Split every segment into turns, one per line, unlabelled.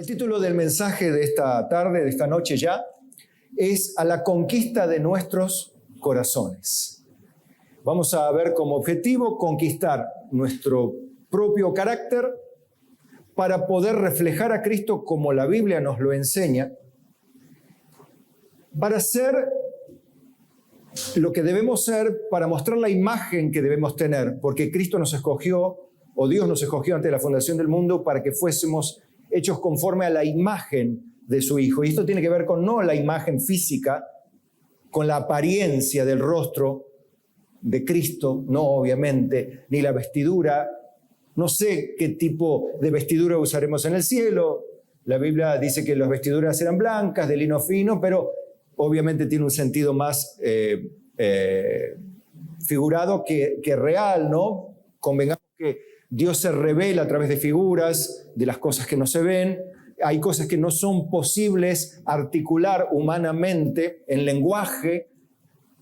El título del mensaje de esta tarde, de esta noche ya, es A la conquista de nuestros corazones. Vamos a ver como objetivo conquistar nuestro propio carácter para poder reflejar a Cristo como la Biblia nos lo enseña, para ser lo que debemos ser, para mostrar la imagen que debemos tener, porque Cristo nos escogió, o Dios nos escogió antes de la fundación del mundo, para que fuésemos hechos conforme a la imagen de su Hijo. Y esto tiene que ver con no la imagen física, con la apariencia del rostro de Cristo, no obviamente, ni la vestidura. No sé qué tipo de vestidura usaremos en el cielo. La Biblia dice que las vestiduras eran blancas, de lino fino, pero obviamente tiene un sentido más figurado que real, ¿no? Convengamos que Dios se revela a través de figuras, de las cosas que no se ven. Hay cosas que no son posibles articular humanamente en lenguaje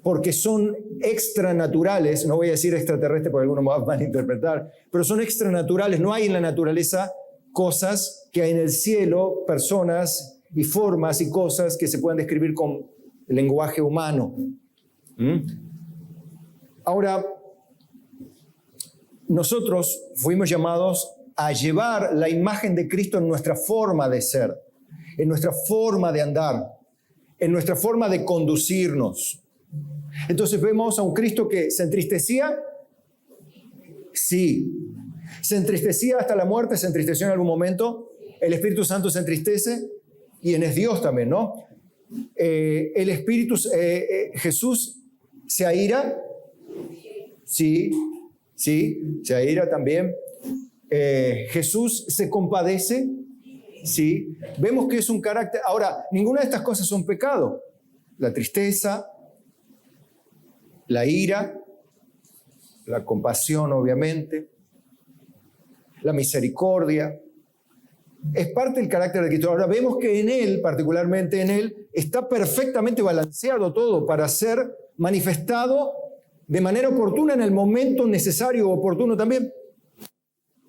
porque son extranaturales. No voy a decir extraterrestre porque algunos me van a malinterpretar, pero son extranaturales. No hay en la naturaleza cosas que hay en el cielo, personas y formas y cosas que se puedan describir con lenguaje humano. Ahora, nosotros fuimos llamados a llevar la imagen de Cristo en nuestra forma de ser, en nuestra forma de andar, en nuestra forma de conducirnos. Entonces vemos a un Cristo que se entristecía, sí. Se entristecía hasta la muerte, se entristeció en algún momento. El Espíritu Santo se entristece y es Dios también, ¿no? El Espíritu, Jesús se aira, sí. Sí, se aira también. Jesús se compadece, sí. Vemos que es un carácter. Ahora, ninguna de estas cosas son pecado. La tristeza, la ira, la compasión, obviamente, la misericordia. Es parte del carácter de Cristo. Ahora, vemos que en Él, particularmente en Él, está perfectamente balanceado todo para ser manifestado de manera oportuna en el momento necesario o oportuno también,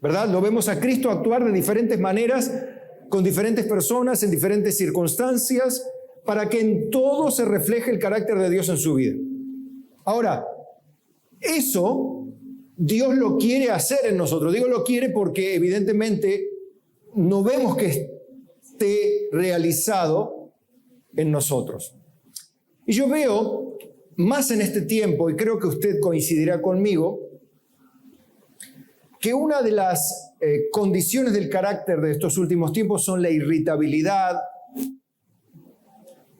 ¿verdad? Lo vemos a Cristo actuar de diferentes maneras, con diferentes personas, en diferentes circunstancias, para que en todo se refleje el carácter de Dios en su vida. Ahora, eso Dios lo quiere hacer en nosotros. Digo lo quiere porque evidentemente no vemos que esté realizado en nosotros. Y yo veo más en este tiempo, y creo que usted coincidirá conmigo, que una de las condiciones del carácter de estos últimos tiempos son la irritabilidad,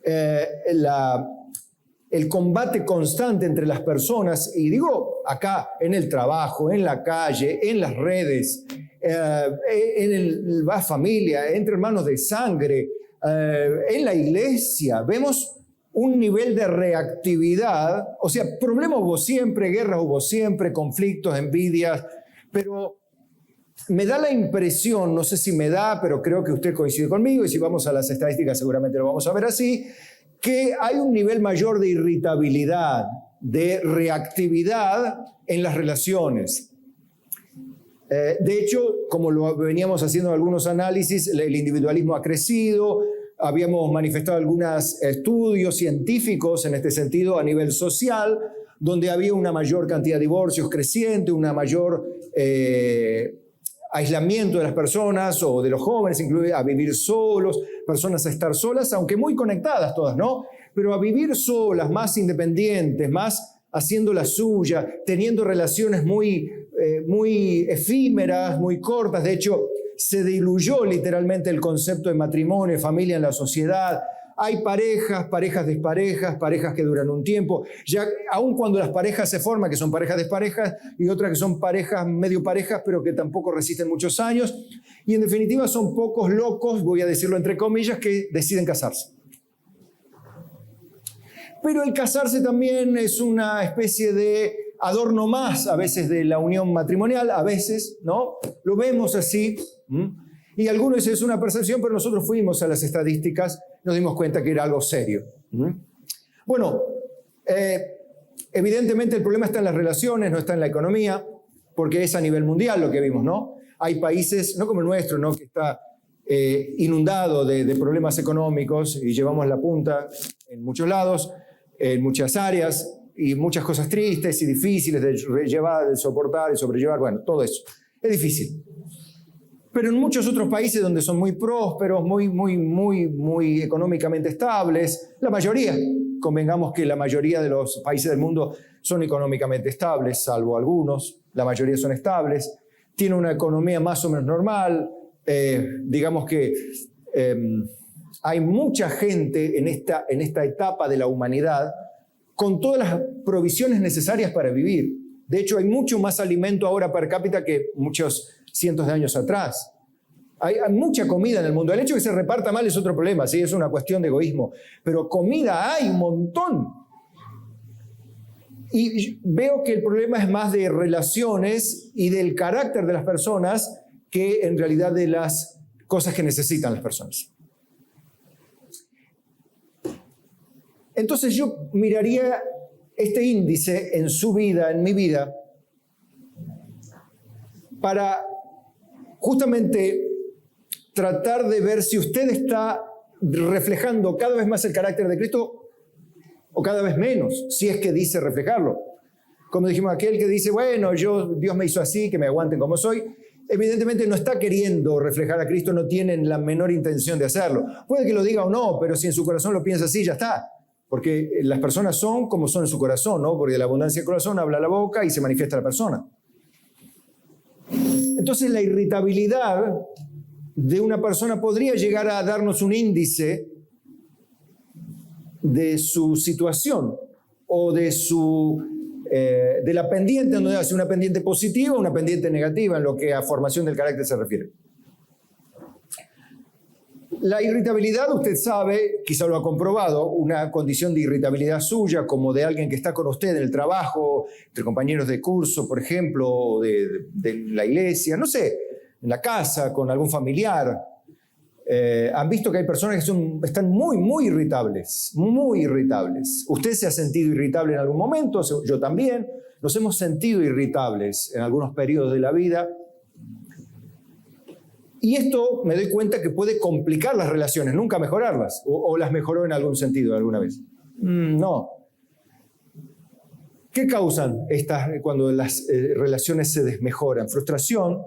el combate constante entre las personas, y digo acá en el trabajo, en la calle, en las redes, en la familia, entre hermanos de sangre, en la iglesia. Vemos un nivel de reactividad, o sea, problemas hubo siempre, guerras hubo siempre, conflictos, envidias, pero me da la impresión, no sé si me da, pero creo que usted coincide conmigo, y si vamos a las estadísticas seguramente lo vamos a ver así, que hay un nivel mayor de irritabilidad, de reactividad en las relaciones. De hecho, como lo veníamos haciendo en algunos análisis, el individualismo ha crecido. Habíamos manifestado algunos estudios científicos en este sentido a nivel social, donde había una mayor cantidad de divorcios creciente, una mayor aislamiento de las personas o de los jóvenes, incluso a vivir solos, personas a estar solas, aunque muy conectadas todas, ¿no? Pero a vivir solas, más independientes, más haciendo la suya, teniendo relaciones muy efímeras, muy cortas. De hecho, se diluyó literalmente el concepto de matrimonio y familia en la sociedad. Hay parejas desparejas, parejas que duran un tiempo. Ya, aun cuando las parejas se forman, que son parejas desparejas, y otras que son parejas medio parejas, pero que tampoco resisten muchos años. Y en definitiva son pocos locos, voy a decirlo entre comillas, que deciden casarse. Pero el casarse también es una especie de adorno más, a veces, de la unión matrimonial, a veces, ¿no? Lo vemos así. Y algunos dicen, es una percepción, pero nosotros fuimos a las estadísticas, nos dimos cuenta que era algo serio. Bueno, evidentemente el problema está en las relaciones, no está en la economía, porque es a nivel mundial lo que vimos, ¿no? Hay países, no como el nuestro, ¿no? Que está inundado de problemas económicos y llevamos la punta en muchos lados, en muchas áreas y muchas cosas tristes y difíciles de llevar, de soportar y sobrellevar, bueno, todo eso. Es difícil. Pero en muchos otros países donde son muy prósperos, muy económicamente estables, la mayoría, convengamos que la mayoría de los países del mundo son económicamente estables, salvo algunos, la mayoría son estables, tienen una economía más o menos normal, digamos que hay mucha gente en esta etapa de la humanidad con todas las provisiones necesarias para vivir. De hecho, hay mucho más alimento ahora per cápita que muchos cientos de años atrás. Hay mucha comida en el mundo. El hecho de que se reparta mal es otro problema, ¿sí? Es una cuestión de egoísmo. Pero comida hay un montón. Y veo que el problema es más de relaciones y del carácter de las personas que en realidad de las cosas que necesitan las personas. Entonces yo miraría este índice en su vida, en mi vida, para justamente tratar de ver si usted está reflejando cada vez más el carácter de Cristo o cada vez menos, si es que dice reflejarlo. Como dijimos, aquel que dice, bueno, Dios me hizo así, que me aguanten como soy, evidentemente no está queriendo reflejar a Cristo, no tiene la menor intención de hacerlo. Puede que lo diga o no, pero si en su corazón lo piensa así, ya está. Porque las personas son como son en su corazón, ¿no? Porque de la abundancia del corazón habla la boca y se manifiesta la persona. Entonces la irritabilidad de una persona podría llegar a darnos un índice de su situación o de la pendiente, donde hace una pendiente positiva o una pendiente negativa en lo que a formación del carácter se refiere. La irritabilidad, usted sabe, quizá lo ha comprobado, una condición de irritabilidad suya, como de alguien que está con usted en el trabajo, entre compañeros de curso, por ejemplo, o de la iglesia, no sé, en la casa, con algún familiar. Han visto que hay personas que están muy irritables, muy irritables. Usted se ha sentido irritable en algún momento, yo también. Nos hemos sentido irritables en algunos periodos de la vida. Y esto me doy cuenta que puede complicar las relaciones, nunca mejorarlas. O las mejoró en algún sentido alguna vez. No. ¿Qué causan cuando las relaciones se desmejoran? Frustración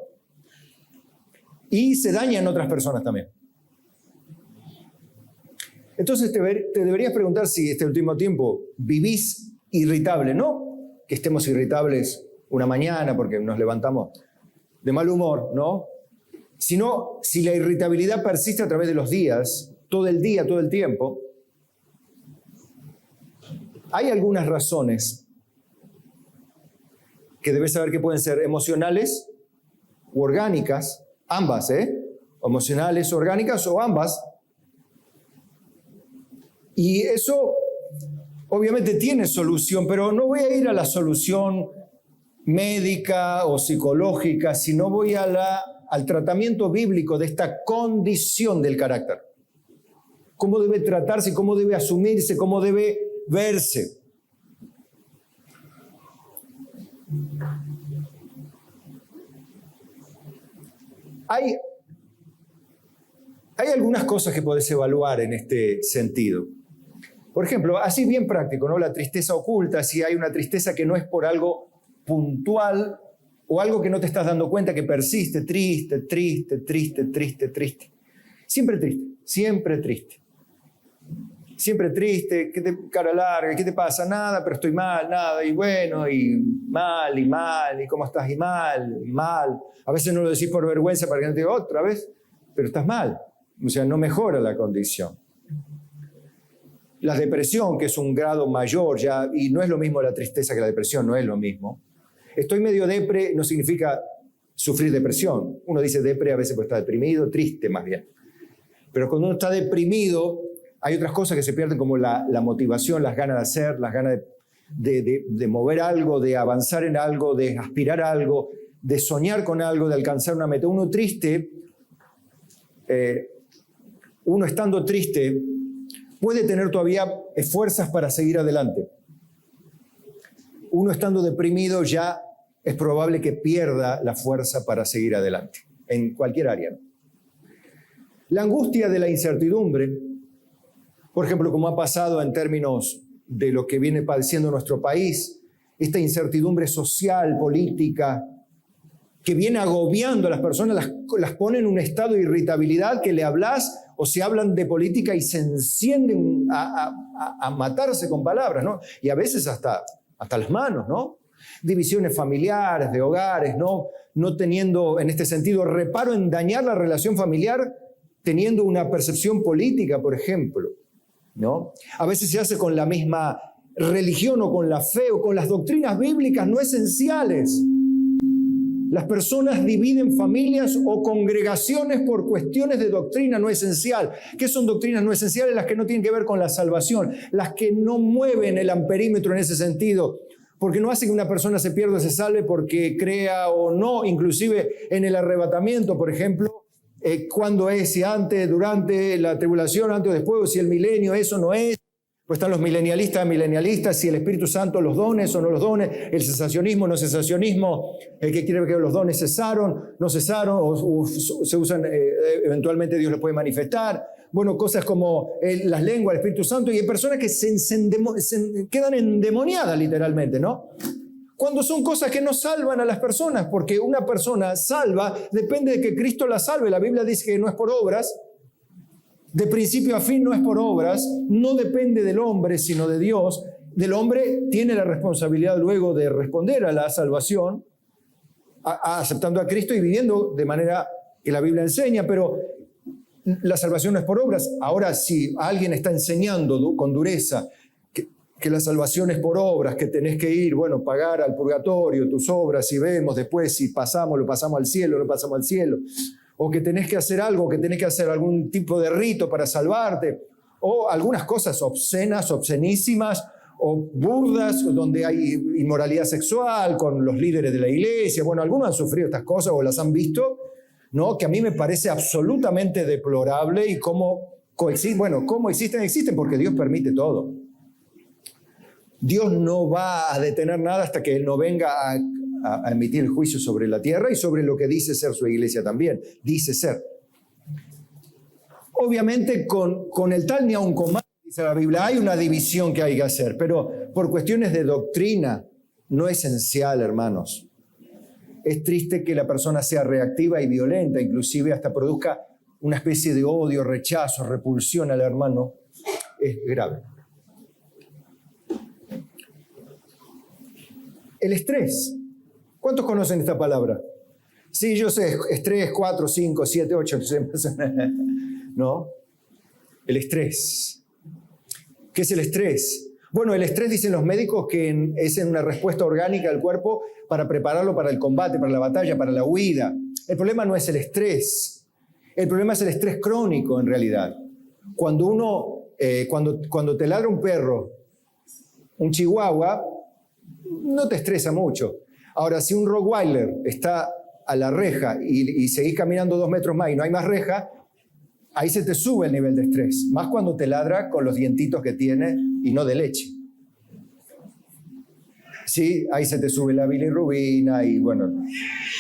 y se dañan otras personas también. Entonces te deberías preguntar si este último tiempo vivís irritable, no que estemos irritables una mañana porque nos levantamos de mal humor, ¿no? Sino si la irritabilidad persiste a través de los días, todo el día, todo el tiempo. Hay algunas razones que debes saber que pueden ser emocionales u orgánicas, ambas, emocionales, orgánicas o ambas. Y eso obviamente tiene solución, pero no voy a ir a la solución médica o psicológica, sino voy al tratamiento bíblico de esta condición del carácter. Cómo debe tratarse, cómo debe asumirse, cómo debe verse. Hay algunas cosas que podés evaluar en este sentido. Por ejemplo, así bien práctico, ¿no? La tristeza oculta, si hay una tristeza que no es por algo puntual o algo que no te estás dando cuenta, que persiste, triste. Siempre triste, siempre triste. Siempre triste, ¿qué te cara larga? ¿Qué te pasa? Nada, pero estoy mal, nada, y bueno, y mal, y cómo estás, y mal. A veces no lo decís por vergüenza para que no te diga otra vez, pero estás mal. O sea, no mejora la condición. La depresión, que es un grado mayor ya, y no es lo mismo la tristeza que la depresión, no es lo mismo. Estoy medio depre no significa sufrir depresión. Uno dice depre a veces porque está deprimido, triste más bien. Pero cuando uno está deprimido, hay otras cosas que se pierden como la motivación, las ganas de hacer, las ganas de mover algo, de avanzar en algo, de aspirar a algo, de soñar con algo, de alcanzar una meta. Uno triste, uno estando triste, puede tener todavía fuerzas para seguir adelante. Uno estando deprimido ya es probable que pierda la fuerza para seguir adelante, en cualquier área, ¿no? La angustia de la incertidumbre, por ejemplo, como ha pasado en términos de lo que viene padeciendo nuestro país, esta incertidumbre social, política, que viene agobiando a las personas, las pone en un estado de irritabilidad que le hablas o se hablan de política y se encienden a matarse con palabras, ¿no? Y a veces hasta las manos, ¿no? Divisiones familiares, de hogares, no teniendo en este sentido reparo en dañar la relación familiar teniendo una percepción política, por ejemplo, ¿no? A veces se hace con la misma religión o con la fe o con las doctrinas bíblicas no esenciales. Las personas dividen familias o congregaciones por cuestiones de doctrina no esencial. ¿Qué son doctrinas no esenciales? Las que no tienen que ver con la salvación, las que no mueven el amperímetro en ese sentido, porque no hace que una persona se pierda o se salve porque crea o no, inclusive en el arrebatamiento, por ejemplo, cuándo es, si antes, durante la tribulación, antes o después, o si el milenio, eso no es. Pues están los milenialistas, si el Espíritu Santo, los dones o no los dones, el cesacionismo, no cesacionismo, el que quiere que los dones cesaron, no cesaron, o se usan, eventualmente Dios los puede manifestar. Bueno, cosas como las lenguas, el Espíritu Santo, y hay personas que se quedan endemoniadas literalmente, ¿no? Cuando son cosas que no salvan a las personas, porque una persona salva depende de que Cristo la salve. La Biblia dice que no es por obras. De principio a fin no es por obras, no depende del hombre, sino de Dios. Del hombre tiene la responsabilidad luego de responder a la salvación, aceptando a Cristo y viviendo de manera que la Biblia enseña, pero la salvación no es por obras. Ahora, si alguien está enseñando con dureza que la salvación es por obras, que tenés que ir, pagar al purgatorio tus obras y vemos después si lo pasamos al cielo, no pasamos al cielo, o que tenés que hacer algo, que tenés que hacer algún tipo de rito para salvarte, o algunas cosas obscenas, obscenísimas, o burdas, donde hay inmoralidad sexual con los líderes de la iglesia. Algunos han sufrido estas cosas o las han visto, ¿no? Que a mí me parece absolutamente deplorable y cómo existen porque Dios permite todo. Dios no va a detener nada hasta que Él no venga a emitir el juicio sobre la tierra y sobre lo que dice ser su iglesia también. Dice ser. Obviamente con el tal ni aun con mal, dice la Biblia, hay una división que hay que hacer, pero por cuestiones de doctrina no esencial, hermanos. Es triste que la persona sea reactiva y violenta, inclusive hasta produzca una especie de odio, rechazo, repulsión al hermano. Es grave. El estrés. ¿Cuántos conocen esta palabra? Sí, yo sé, estrés, 4, 5, 7, 8, ¿no? El estrés. ¿Qué es el estrés? Bueno, el estrés, dicen los médicos, que es una respuesta orgánica del cuerpo para prepararlo para el combate, para la batalla, para la huida. El problema no es el estrés. El problema es el estrés crónico, en realidad. Cuando te ladra un perro, un chihuahua, no te estresa mucho. Ahora, si un Rottweiler está a la reja y seguís caminando 2 metros más y no hay más reja, ahí se te sube el nivel de estrés. Más cuando te ladra con los dientitos que tiene y no de leche. Sí, ahí se te sube la bilirrubina y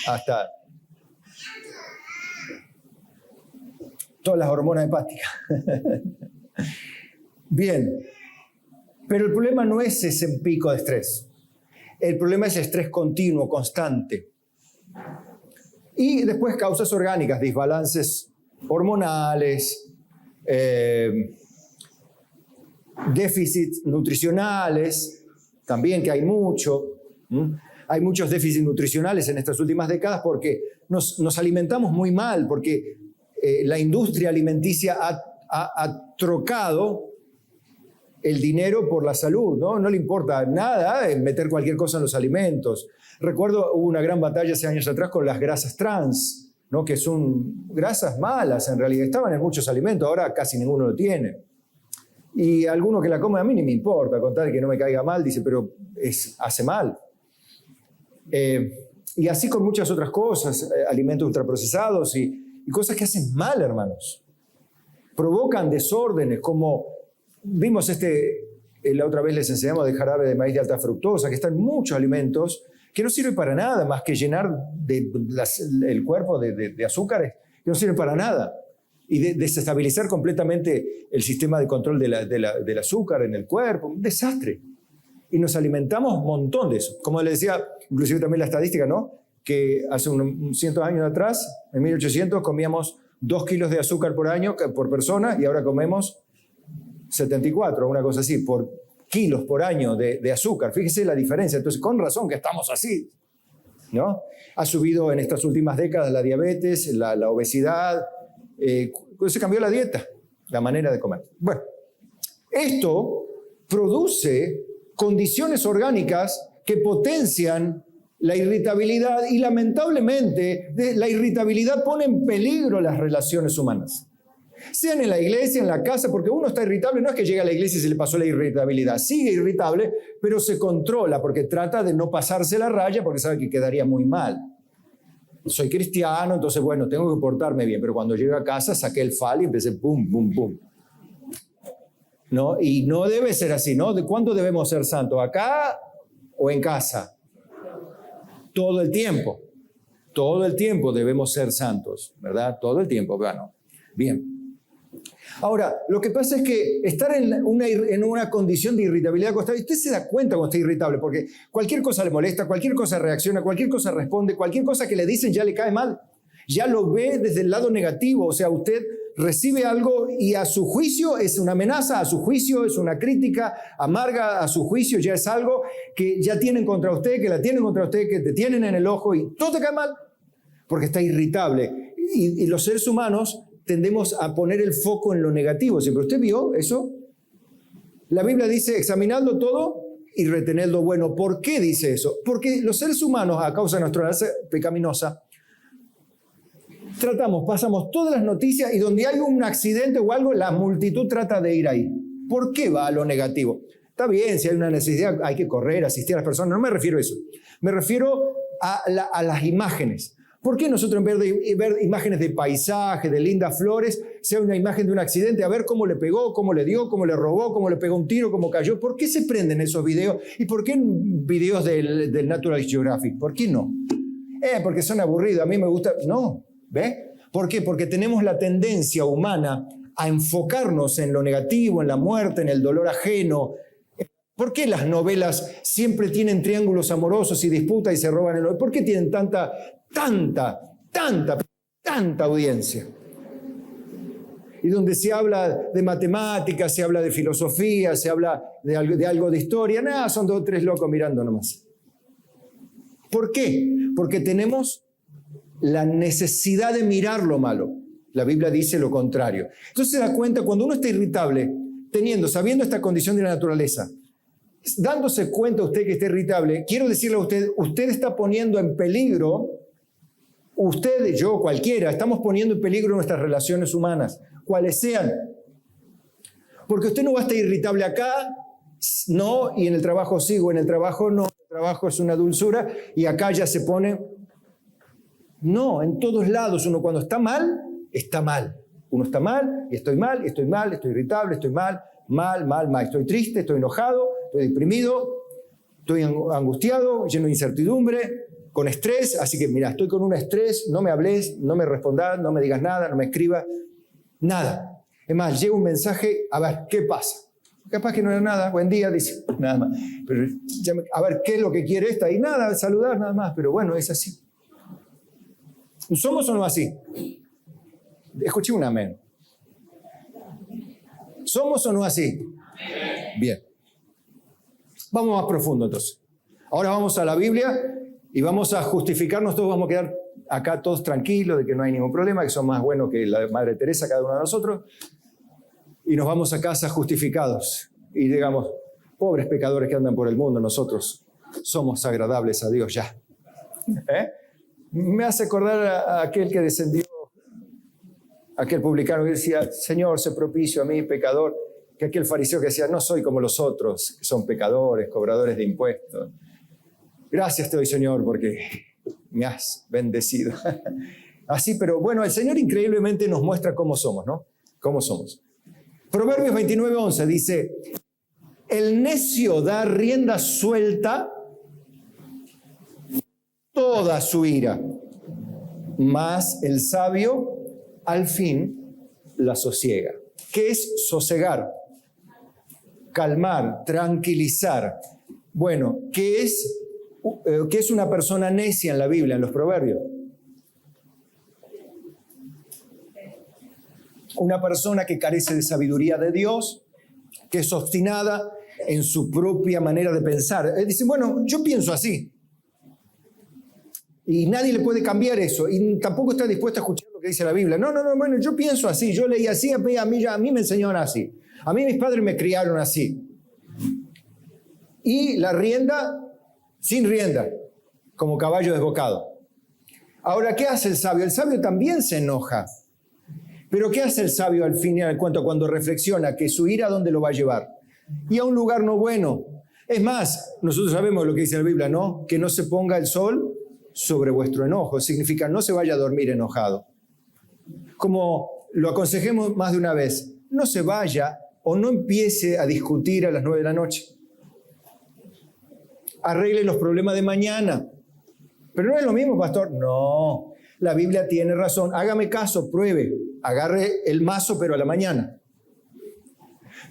hasta todas las hormonas hepáticas. Bien, pero el problema no es ese pico de estrés. El problema es el estrés continuo, constante. Y después causas orgánicas, desbalances hormonales, déficits nutricionales, también que hay mucho. Hay muchos déficits nutricionales en estas últimas décadas porque nos alimentamos muy mal, porque la industria alimenticia ha trocado el dinero por la salud, ¿no? No le importa nada meter cualquier cosa en los alimentos. Recuerdo, hubo una gran batalla hace años atrás con las grasas trans, ¿no? Que son grasas malas en realidad. Estaban en muchos alimentos, ahora casi ninguno lo tiene. Y alguno que la come a mí ni me importa, con tal que no me caiga mal, dice, pero hace mal. Y así con muchas otras cosas, alimentos ultraprocesados y cosas que hacen mal, hermanos. Provocan desórdenes, como vimos la otra vez les enseñamos de jarabe de maíz de alta fructosa, que está en muchos alimentos, que no sirve para nada más que llenar el cuerpo de azúcares, que no sirve para nada. y desestabilizar completamente el sistema de control del azúcar en el cuerpo. Un desastre. Y nos alimentamos un montón de eso. Como le decía, inclusive también la estadística, ¿no? Que hace unos cientos años atrás, en 1800, comíamos 2 kilos de azúcar por año por persona y ahora comemos 74, una cosa así, por kilos por año de azúcar. Fíjese la diferencia. Entonces, con razón que estamos así, ¿no? Ha subido en estas últimas décadas la diabetes, la obesidad. Se cambió la dieta, la manera de comer. Bueno, esto produce condiciones orgánicas que potencian la irritabilidad y lamentablemente la irritabilidad pone en peligro las relaciones humanas. Sean en la iglesia, en la casa, porque uno está irritable, no es que llega a la iglesia y se le pasó la irritabilidad, sigue irritable, pero se controla porque trata de no pasarse la raya porque sabe que quedaría muy mal. Soy cristiano, entonces bueno, tengo que portarme bien, pero cuando llego a casa saqué el fal y empecé pum, pum, pum. ¿No? Y no debe ser así, ¿no? ¿De cuándo debemos ser santos? ¿Acá o en casa? Todo el tiempo. Todo el tiempo debemos ser santos, ¿verdad? Todo el tiempo, bueno. Bien. Ahora, lo que pasa es que estar en una condición de irritabilidad constante, usted se da cuenta cuando está irritable, porque cualquier cosa le molesta, cualquier cosa reacciona, cualquier cosa responde, cualquier cosa que le dicen ya le cae mal. Ya lo ve desde el lado negativo, o sea, usted recibe algo y a su juicio es una amenaza, a su juicio es una crítica amarga, a su juicio ya es algo que ya tienen contra usted, que la tienen contra usted, que te tienen en el ojo y todo te cae mal porque está irritable. Y los seres humanos tendemos a poner el foco en lo negativo. ¿Pero usted vio eso? La Biblia dice, examinadlo todo y retened lo bueno. ¿Por qué dice eso? Porque los seres humanos, a causa de nuestra naturaleza pecaminosa, pasamos todas las noticias y donde hay un accidente o algo, la multitud trata de ir ahí. ¿Por qué va a lo negativo? Está bien, si hay una necesidad hay que correr, asistir a las personas. No me refiero a eso. Me refiero a las imágenes. ¿Por qué nosotros en vez de ver imágenes de paisaje, de lindas flores, sea una imagen de un accidente, a ver cómo le pegó, cómo le dio, cómo le robó, cómo le pegó un tiro, cómo cayó? ¿Por qué se prenden esos videos? ¿Y por qué en videos del Natural Geographic? ¿Por qué no? Porque son aburridos, a mí me gusta. No, ¿ve? ¿Por qué? Porque tenemos la tendencia humana a enfocarnos en lo negativo, en la muerte, en el dolor ajeno. ¿Por qué las novelas siempre tienen triángulos amorosos y disputas y se roban el... ¿Por qué tienen tanta audiencia? Y donde se habla de matemáticas, se habla de filosofía, se habla de algo de historia, nada, son 2 o 3 locos mirando nomás. ¿Por qué? Porque tenemos la necesidad de mirar lo malo. La Biblia dice lo contrario. Entonces se da cuenta, cuando uno está irritable, sabiendo esta condición de la naturaleza, dándose cuenta usted que está irritable, quiero decirle a usted, usted está poniendo en peligro, usted, yo, cualquiera, estamos poniendo en peligro nuestras relaciones humanas, cuales sean. Porque usted no va a estar irritable acá, no, y en el trabajo sí, o en el trabajo no, el trabajo es una dulzura, y acá ya se pone... No, en todos lados uno cuando está mal, está mal. Uno está mal, y estoy mal, y estoy mal, estoy irritable, estoy mal. Estoy triste, estoy enojado, estoy deprimido, estoy angustiado, lleno de incertidumbre, con estrés. Así que mira, estoy con un estrés, no me hables, no me respondas, no me digas nada, no me escribas, nada. Es más, llega un mensaje, a ver, ¿qué pasa? Capaz que no era nada, buen día, dice, nada más. Pero a ver, ¿qué es lo que quiere esta? Y nada, saludar nada más, pero bueno, es así. ¿Somos o no así? Escuché un amén. ¿Somos o no así? Bien. Vamos más profundo entonces. Ahora vamos a la Biblia y vamos a justificarnos todos, vamos a quedar acá todos tranquilos de que no hay ningún problema, que son más buenos que la Madre Teresa, cada uno de nosotros, y nos vamos a casa justificados y digamos, pobres pecadores que andan por el mundo, nosotros somos agradables a Dios ya. Me hace acordar a aquel que descendió, aquel publicano que decía, Señor, sé propicio a mí, pecador, que aquel fariseo que decía, no soy como los otros, que son pecadores, cobradores de impuestos. Gracias te doy, Señor, porque me has bendecido. Así, pero bueno, el Señor increíblemente nos muestra cómo somos, ¿no? Cómo somos. Proverbios 29:11 dice, el necio da rienda suelta toda su ira, mas el sabio al fin la sosiega. ¿Qué es sosegar? Calmar, tranquilizar. Bueno, ¿qué es una persona necia en la Biblia, en los Proverbios? Una persona que carece de sabiduría de Dios, que es obstinada en su propia manera de pensar. Él dice, bueno, yo pienso así. Y nadie le puede cambiar eso. Y tampoco está dispuesto a escuchar lo que dice la Biblia. No, bueno, yo pienso así. Yo leí así, a mí me enseñaron así. A mí mis padres me criaron así. Y la rienda, sin rienda, como caballo desbocado. Ahora, ¿qué hace el sabio? El sabio también se enoja. Pero ¿qué hace el sabio al fin y al cuento cuando reflexiona que su ira a dónde lo va a llevar? Y a un lugar no bueno. Es más, nosotros sabemos lo que dice la Biblia, ¿no? Que no se ponga el sol sobre vuestro enojo. Significa no se vaya a dormir enojado. Como lo aconsejemos más de una vez, no se vaya o no empiece a discutir a las 9 de la noche. Arregle los problemas de mañana. Pero no es lo mismo, pastor. No, la Biblia tiene razón. Hágame caso, pruebe. Agarre el mazo, pero a la mañana.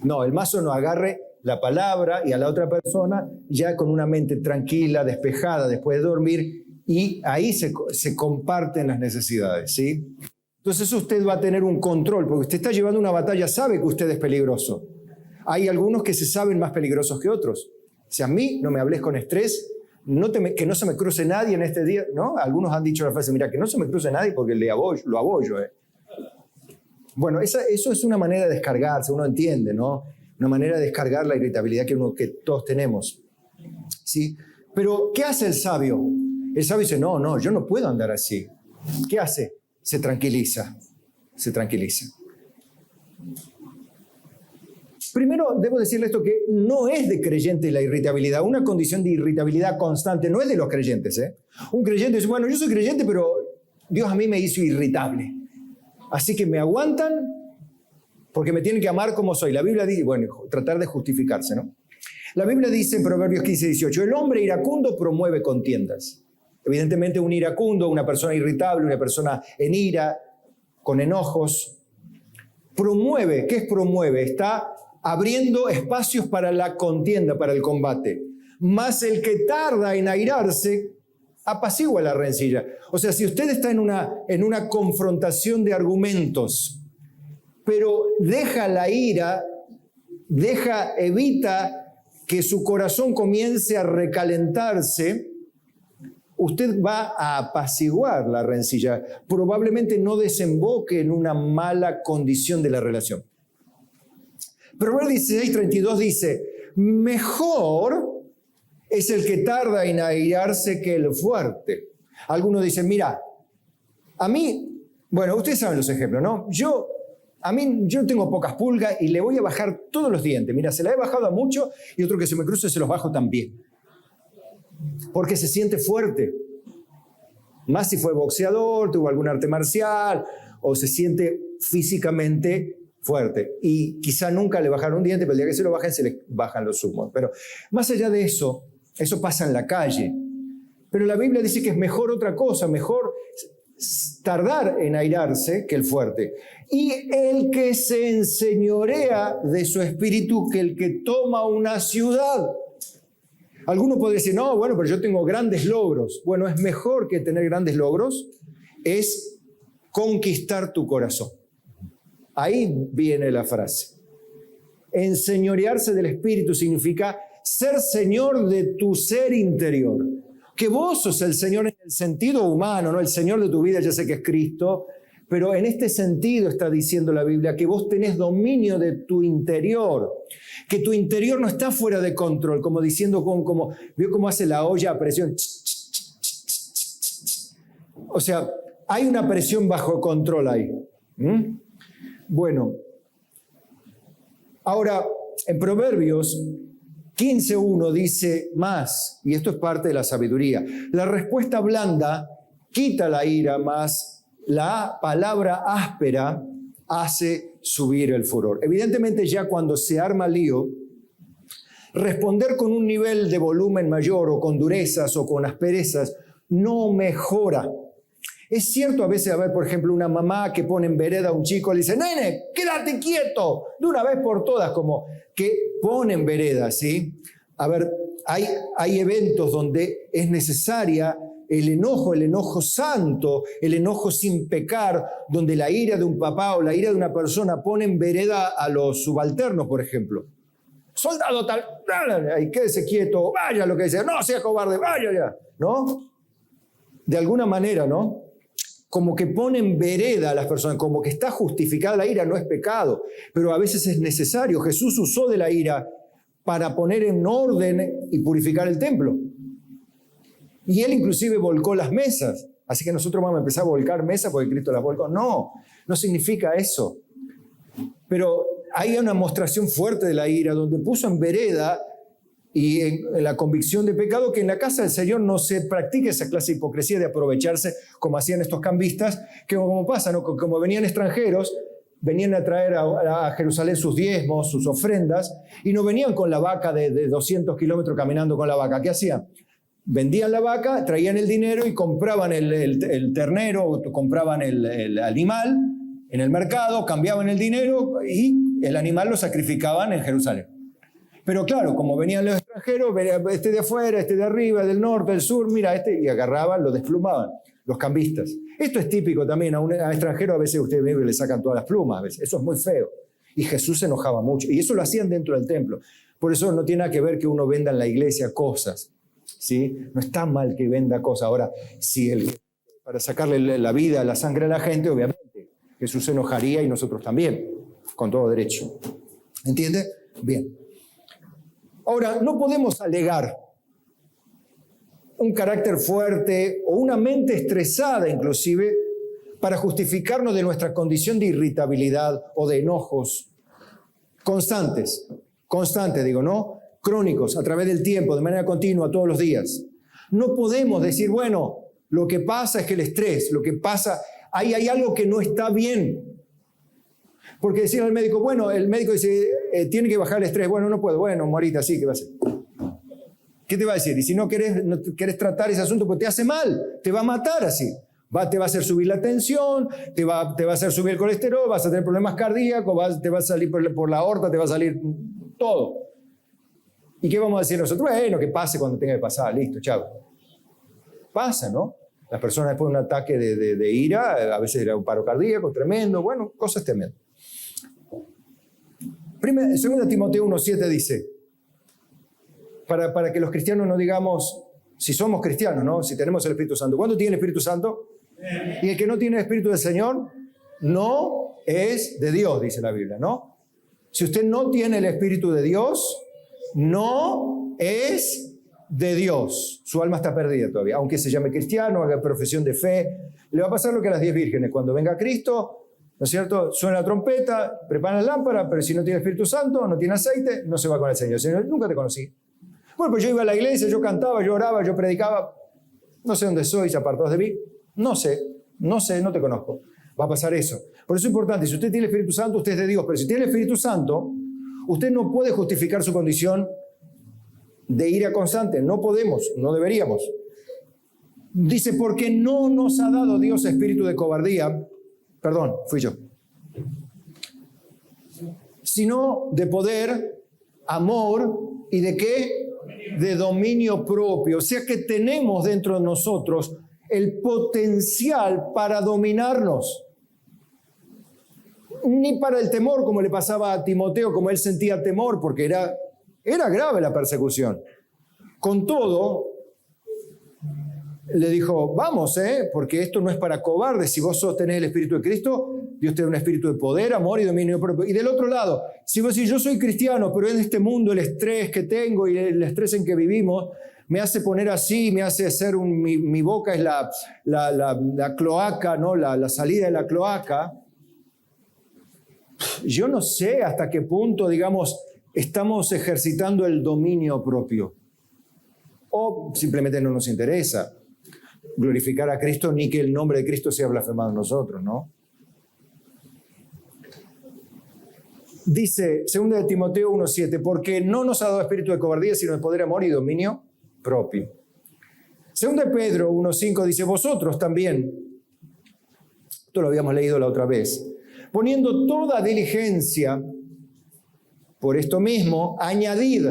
No, el mazo no, agarre la palabra y a la otra persona ya con una mente tranquila, despejada, después de dormir, y ahí se comparten las necesidades, ¿sí? Entonces usted va a tener un control, porque usted está llevando una batalla, sabe que usted es peligroso. Hay algunos que se saben más peligrosos que otros. Si a mí no me hables con estrés, que no se me cruce nadie en este día, ¿no? Algunos han dicho la frase, mira, que no se me cruce nadie porque lo abollo, Bueno, eso es una manera de descargarse, uno entiende, ¿no? Una manera de descargar la irritabilidad que todos tenemos, ¿sí? Pero, ¿qué hace el sabio? El sabio dice, no, yo no puedo andar así. ¿Qué hace? Se tranquiliza. Primero, debo decirle esto, que no es de creyente la irritabilidad. Una condición de irritabilidad constante no es de los creyentes, Un creyente dice, bueno, yo soy creyente, pero Dios a mí me hizo irritable. Así que me aguantan porque me tienen que amar como soy. La Biblia dice, bueno, tratar de justificarse, ¿no? La Biblia dice en Proverbios 15:18, el hombre iracundo promueve contiendas. Evidentemente un iracundo, una persona irritable, una persona en ira, con enojos, promueve. ¿Qué es promueve? Está abriendo espacios para la contienda, para el combate. Mas el que tarda en airarse apacigua la rencilla. O sea, si usted está en una confrontación de argumentos, pero deja la ira, evita que su corazón comience a recalentarse, usted va a apaciguar la rencilla. Probablemente no desemboque en una mala condición de la relación. Proverbios 16:32 dice, mejor es el que tarda en airarse que el fuerte. Algunos dicen, mira, a mí, bueno, ustedes saben los ejemplos, ¿no? Yo tengo pocas pulgas y le voy a bajar todos los dientes. Mira, se la he bajado a mucho y otro que se me cruce se los bajo también. Porque se siente fuerte. Más si fue boxeador, tuvo algún arte marcial o se siente físicamente fuerte. Y quizá nunca le bajaron un diente, pero el día que se lo bajen se le bajan los humos. Pero más allá de eso pasa en la calle. Pero la Biblia dice que es mejor otra cosa, mejor tardar en airarse que el fuerte. Y el que se enseñorea de su espíritu que el que toma una ciudad. Alguno puede decir, no, bueno, pero yo tengo grandes logros. Bueno, es mejor que tener grandes logros, es conquistar tu corazón. Ahí viene la frase. Enseñorearse del espíritu significa ser señor de tu ser interior. Que vos sos el Señor en el sentido humano, ¿no? El Señor de tu vida, ya sé que es Cristo, pero en este sentido está diciendo la Biblia que vos tenés dominio de tu interior, que tu interior no está fuera de control, como diciendo, ¿vio cómo hace la olla a presión? O sea, hay una presión bajo control ahí. Bueno, ahora en Proverbios 15:1 dice más, y esto es parte de la sabiduría, la respuesta blanda quita la ira, más la palabra áspera hace subir el furor. Evidentemente ya cuando se arma lío, responder con un nivel de volumen mayor o con durezas o con asperezas no mejora. Es cierto a veces, a ver, por ejemplo, una mamá que pone en vereda a un chico, le dice, nene, quédate quieto, de una vez por todas, como que pone en vereda, ¿sí? A ver, hay eventos donde es necesaria el enojo santo, el enojo sin pecar, donde la ira de un papá o la ira de una persona pone en vereda a los subalternos, por ejemplo. Soldado tal, ahí quédese quieto, vaya lo que dice, no sea cobarde, vaya ya, ¿no? De alguna manera, ¿no? Como que pone en vereda a las personas, como que está justificada la ira, no es pecado, pero a veces es necesario. Jesús usó de la ira para poner en orden y purificar el templo. Y él inclusive volcó las mesas. Así que nosotros vamos a empezar a volcar mesas porque Cristo las volcó. No significa eso. Pero hay una mostración fuerte de la ira donde puso en vereda y en la convicción de pecado que en la casa del Señor no se practique esa clase de hipocresía de aprovecharse como hacían estos cambistas, que como pasa, ¿no? Como venían extranjeros, venían a traer a Jerusalén sus diezmos, sus ofrendas, y no venían con la vaca de 200 kilómetros caminando con la vaca. ¿Qué hacían? Vendían la vaca, traían el dinero y compraban el ternero, compraban el animal en el mercado, cambiaban el dinero y el animal lo sacrificaban en Jerusalén. Pero claro, como venían los extranjeros, este de afuera, este de arriba, del norte, del sur, mira y agarraban, lo desplumaban, los cambistas. Esto es típico también, a extranjero a veces ustedes ven que le sacan todas las plumas, a veces. Eso es muy feo. Y Jesús se enojaba mucho, y eso lo hacían dentro del templo. Por eso no tiene nada que ver que uno venda en la iglesia cosas, ¿sí? No está mal que venda cosas. Ahora, si para sacarle la vida, la sangre a la gente, obviamente, Jesús se enojaría y nosotros también, con todo derecho. ¿Entiende? Bien. Ahora, no podemos alegar un carácter fuerte o una mente estresada inclusive para justificarnos de nuestra condición de irritabilidad o de enojos constantes, digo, ¿no? Crónicos, a través del tiempo, de manera continua, todos los días. No podemos decir, bueno, lo que pasa es que el estrés, lo que pasa, ahí hay algo que no está bien. Porque decía al médico, bueno, el médico dice, tiene que bajar el estrés. Bueno, no puedo. Bueno, Morita, sí, ¿qué va a hacer? ¿Qué te va a decir? Y si no querés tratar ese asunto, pues te hace mal, te va a matar así. Te va a hacer subir la tensión, te va a hacer subir el colesterol, vas a tener problemas cardíacos, te va a salir por la aorta, te va a salir todo. ¿Y qué vamos a decir nosotros? Bueno, que pase cuando tenga que pasar, listo, chao. Pasa, ¿no? Las personas después de un ataque de ira, a veces era un paro cardíaco tremendo, bueno, cosas tremendas. 2 Timoteo 1:7 dice, para que los cristianos no digamos, si somos cristianos, ¿no? Si tenemos el Espíritu Santo. ¿Cuánto tiene el Espíritu Santo? Y el que no tiene el Espíritu del Señor no es de Dios, dice la Biblia, ¿no? Si usted no tiene el Espíritu de Dios, no es de Dios. Su alma está perdida todavía. Aunque se llame cristiano, haga profesión de fe, le va a pasar lo que a las 10 vírgenes. Cuando venga Cristo, ¿no es cierto? Suena la trompeta, prepara la lámpara, pero si no tiene Espíritu Santo, no tiene aceite, no se va con el Señor. Señor, nunca te conocí. Bueno, pues yo iba a la iglesia, yo cantaba, yo oraba, yo predicaba. No sé dónde soy, se apartó de mí. No sé, no te conozco. Va a pasar eso. Por eso es importante, si usted tiene el Espíritu Santo, usted es de Dios. Pero si tiene el Espíritu Santo, usted no puede justificar su condición de ira constante. No podemos, no deberíamos. Dice, porque no nos ha dado Dios espíritu de cobardía. Perdón, fui yo. Sino de poder, amor y ¿de qué? De dominio propio. O sea que tenemos dentro de nosotros el potencial para dominarnos. Ni para el temor, como le pasaba a Timoteo, como él sentía temor, porque era grave la persecución. Con todo, le dijo, vamos, porque esto no es para cobardes. Si vos tenés el Espíritu de Cristo, Dios te da un espíritu de poder, amor y dominio propio. Y del otro lado, si vos decís, yo soy cristiano, pero en este mundo el estrés que tengo y el estrés en que vivimos me hace poner así, me hace hacer mi boca es la cloaca, ¿no? La salida de la cloaca. Yo no sé hasta qué punto, digamos, estamos ejercitando el dominio propio. O simplemente no nos interesa glorificar a Cristo ni que el nombre de Cristo sea blasfemado en nosotros, ¿no? Dice 2 Timoteo 1:7, porque no nos ha dado espíritu de cobardía, sino de poder, amor y dominio propio. 2 Pedro 1:5 dice, vosotros también, Esto lo habíamos leído la otra vez. Poniendo toda diligencia, por esto mismo, añadid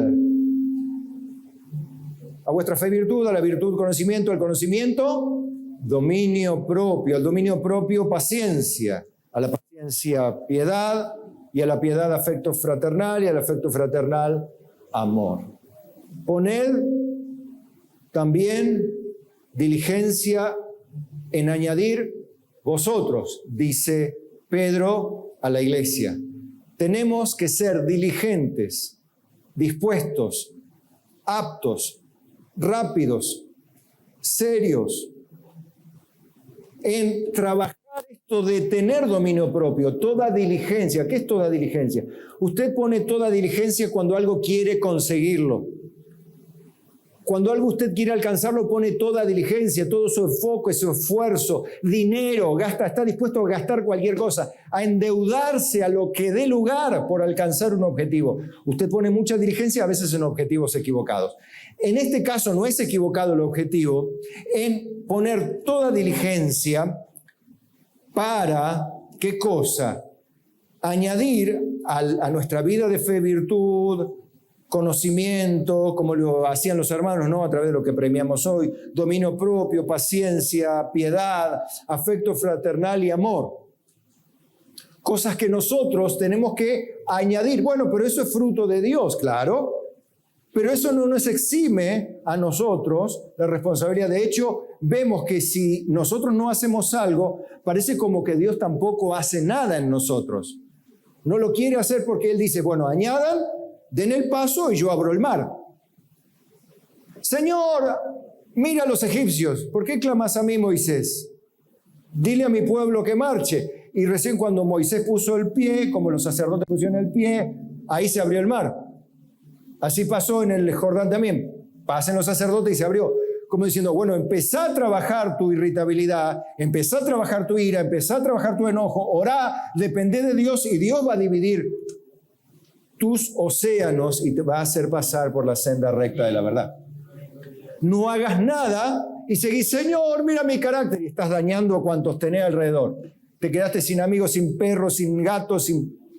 a vuestra fe virtud, a la virtud conocimiento, al conocimiento dominio propio, al dominio propio paciencia, a la paciencia piedad, y a la piedad afecto fraternal, y al afecto fraternal amor. Poned también diligencia en añadir vosotros, dice Pedro a la iglesia. Tenemos que ser diligentes, dispuestos, aptos, rápidos, serios, en trabajar esto de tener dominio propio, toda diligencia. ¿Qué es toda diligencia? Usted pone toda diligencia cuando algo quiere conseguirlo. Cuando algo usted quiere alcanzarlo, pone toda diligencia, todo su enfoque, su esfuerzo, dinero, está dispuesto a gastar cualquier cosa, a endeudarse a lo que dé lugar por alcanzar un objetivo. Usted pone mucha diligencia, a veces en objetivos equivocados. En este caso no es equivocado el objetivo en poner toda diligencia para, ¿qué cosa? Añadir a nuestra vida de fe, virtud, conocimiento, como lo hacían los hermanos, ¿no? A través de lo que premiamos hoy, dominio propio, paciencia, piedad, afecto fraternal y amor. Cosas que nosotros tenemos que añadir. Bueno, pero eso es fruto de Dios, claro. Pero eso no nos exime a nosotros la responsabilidad. De hecho, vemos que si nosotros no hacemos algo, parece como que Dios tampoco hace nada en nosotros. No lo quiere hacer porque Él dice, bueno, añadan, den el paso y yo abro el mar. Señor, mira a los egipcios. ¿Por qué clamas a mí, Moisés? Dile a mi pueblo que marche. Y recién cuando Moisés puso el pie, como los sacerdotes pusieron el pie, ahí se abrió el mar. Así pasó en el Jordán también. Pasen los sacerdotes y se abrió. Como diciendo, bueno, empezá a trabajar tu irritabilidad, empezá a trabajar tu ira, empezá a trabajar tu enojo, orá, depende de Dios y Dios va a dividir tus océanos y te va a hacer pasar por la senda recta de la verdad. No hagas nada y seguís, Señor, mira mi carácter, y estás dañando a cuantos tenés alrededor. Te quedaste sin amigos, sin perros, sin gatos,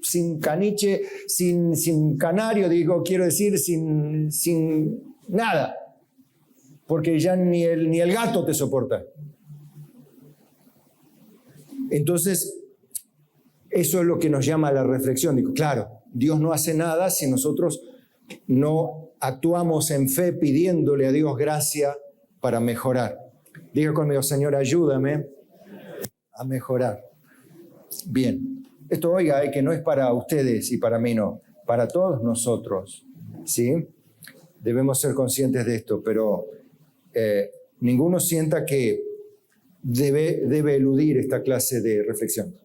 sin caniche, sin canario, quiero decir, sin nada. Porque ya ni el gato te soporta. Entonces, eso es lo que nos llama a la reflexión. Digo, claro, Dios no hace nada si nosotros no actuamos en fe pidiéndole a Dios gracia para mejorar. Diga conmigo, Señor, ayúdame a mejorar. Bien, esto, oiga, que no es para ustedes y para mí, no, para todos nosotros, ¿sí? Debemos ser conscientes de esto, pero ninguno sienta que debe eludir esta clase de reflexión.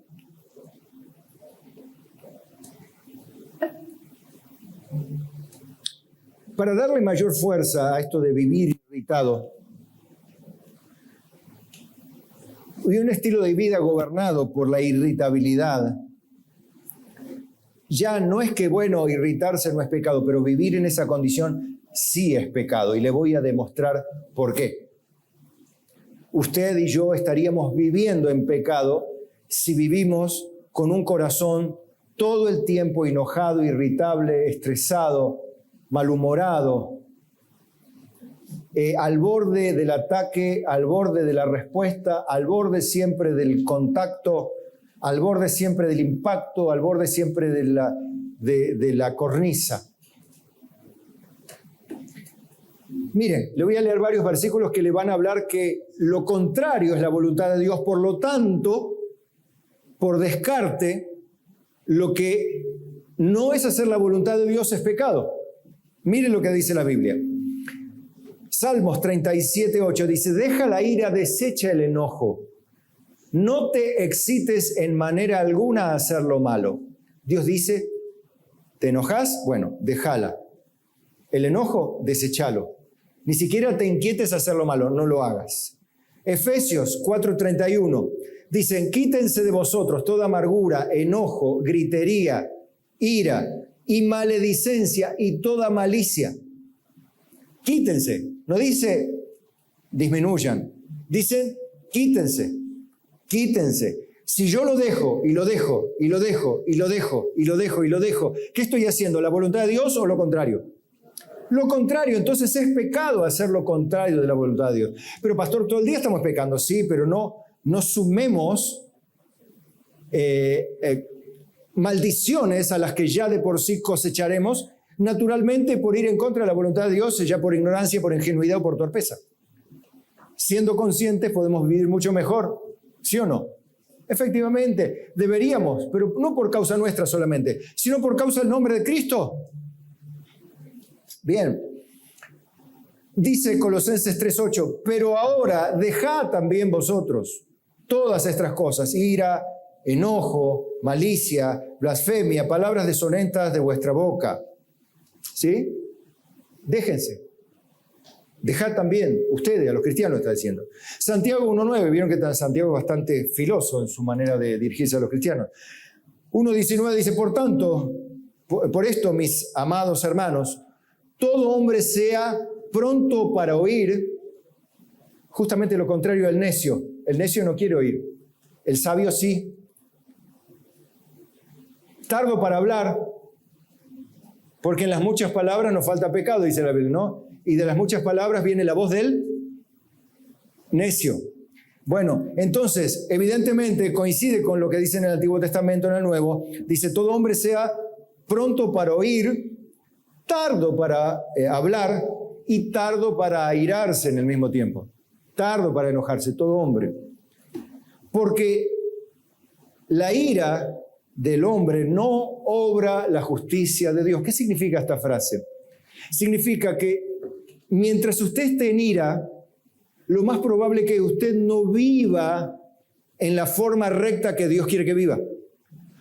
Para darle mayor fuerza a esto de vivir irritado y un estilo de vida gobernado por la irritabilidad, ya no es que, bueno, irritarse no es pecado, pero vivir en esa condición sí es pecado, y le voy a demostrar por qué. Usted y yo estaríamos viviendo en pecado si vivimos con un corazón todo el tiempo enojado, irritable, estresado, malhumorado, al borde del ataque, al borde de la respuesta, al borde siempre del contacto, al borde siempre del impacto, al borde siempre de la cornisa. Miren, le voy a leer varios versículos que le van a hablar que lo contrario es la voluntad de Dios. Por lo tanto, por descarte, lo que no es hacer la voluntad de Dios es pecado. Miren lo que dice la Biblia. Salmos 37:8 dice, deja la ira, desecha el enojo. No te excites en manera alguna a hacer lo malo. Dios dice, ¿te enojas? Bueno, déjala. El enojo, deséchalo. Ni siquiera te inquietes a hacer lo malo, no lo hagas. Efesios 4:31 dicen, quítense de vosotros toda amargura, enojo, gritería, ira y maledicencia y toda malicia. Quítense. No dice disminuyan, dicen quítense, quítense. Si yo lo dejo, y lo dejo, y lo dejo, y lo dejo, y lo dejo, y lo dejo, ¿qué estoy haciendo? ¿La voluntad de Dios o lo contrario? Lo contrario, entonces es pecado hacer lo contrario de la voluntad de Dios. Pero pastor, todo el día estamos pecando, sí, pero no sumemos maldiciones a las que ya de por sí cosecharemos, naturalmente por ir en contra de la voluntad de Dios, ya por ignorancia, por ingenuidad o por torpeza. Siendo conscientes podemos vivir mucho mejor, ¿sí o no? Efectivamente, deberíamos, pero no por causa nuestra solamente, sino por causa del nombre de Cristo. Bien, dice Colosenses 3:8, pero ahora dejad también vosotros todas estas cosas, ira, enojo, malicia, blasfemia, palabras deshonestas de vuestra boca. ¿Sí? Déjense. Dejad también, ustedes, a los cristianos está diciendo. Santiago 1:9, vieron que Santiago es bastante filoso en su manera de dirigirse a los cristianos. 1:19 dice, por tanto, por esto, mis amados hermanos, todo hombre sea pronto para oír, justamente lo contrario del necio. El necio no quiere oír, el sabio sí. Tardo para hablar, porque en las muchas palabras nos falta pecado, dice la Biblia, ¿no? Y de las muchas palabras viene la voz del necio. Bueno, entonces, evidentemente coincide con lo que dice en el Antiguo Testamento, en el Nuevo. Dice, todo hombre sea pronto para oír, tardo para hablar y tardo para airarse en el mismo tiempo. Tardo para enojarse, todo hombre. Porque la ira del hombre no obra la justicia de Dios. ¿Qué significa esta frase? Significa que mientras usted esté en ira, lo más probable es que usted no viva en la forma recta que Dios quiere que viva.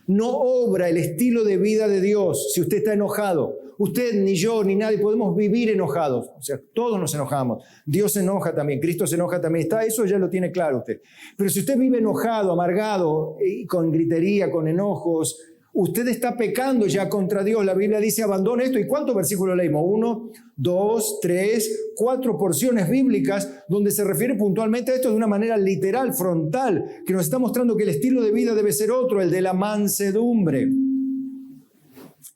No obra el estilo de vida de Dios si usted está enojado. Usted, ni yo, ni nadie podemos vivir enojados. O sea, todos nos enojamos. Dios se enoja también, Cristo se enoja también. Eso ya lo tiene claro usted. Pero si usted vive enojado, amargado, con gritería, con enojos, usted está pecando ya contra Dios. La Biblia dice, abandona esto. ¿Y cuántos versículos leímos? 1, 2, 3, 4 porciones bíblicas donde se refiere puntualmente a esto de una manera literal, frontal, que nos está mostrando que el estilo de vida debe ser otro, el de la mansedumbre.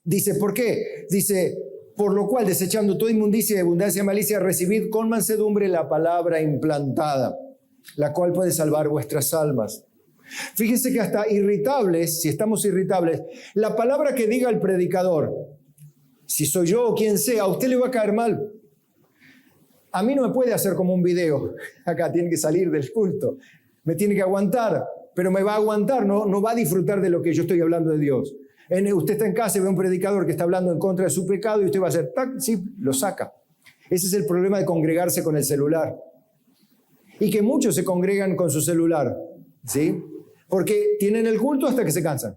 Dice, ¿por qué? Dice, por lo cual, desechando toda inmundicia y abundancia de malicia, recibid con mansedumbre la palabra implantada, la cual puede salvar vuestras almas. Fíjense que hasta irritables, si estamos irritables, la palabra que diga el predicador, si soy yo o quien sea, a usted le va a caer mal. A mí no me puede hacer como un video, acá tiene que salir del culto, me tiene que aguantar, pero me va a aguantar, no va a disfrutar de lo que yo estoy hablando de Dios. Usted está en casa y ve a un predicador que está hablando en contra de su pecado y usted va a hacer, ¡tac! Sí, lo saca. Ese es el problema de congregarse con el celular. Y que muchos se congregan con su celular, ¿sí? Porque tienen el culto hasta que se cansan.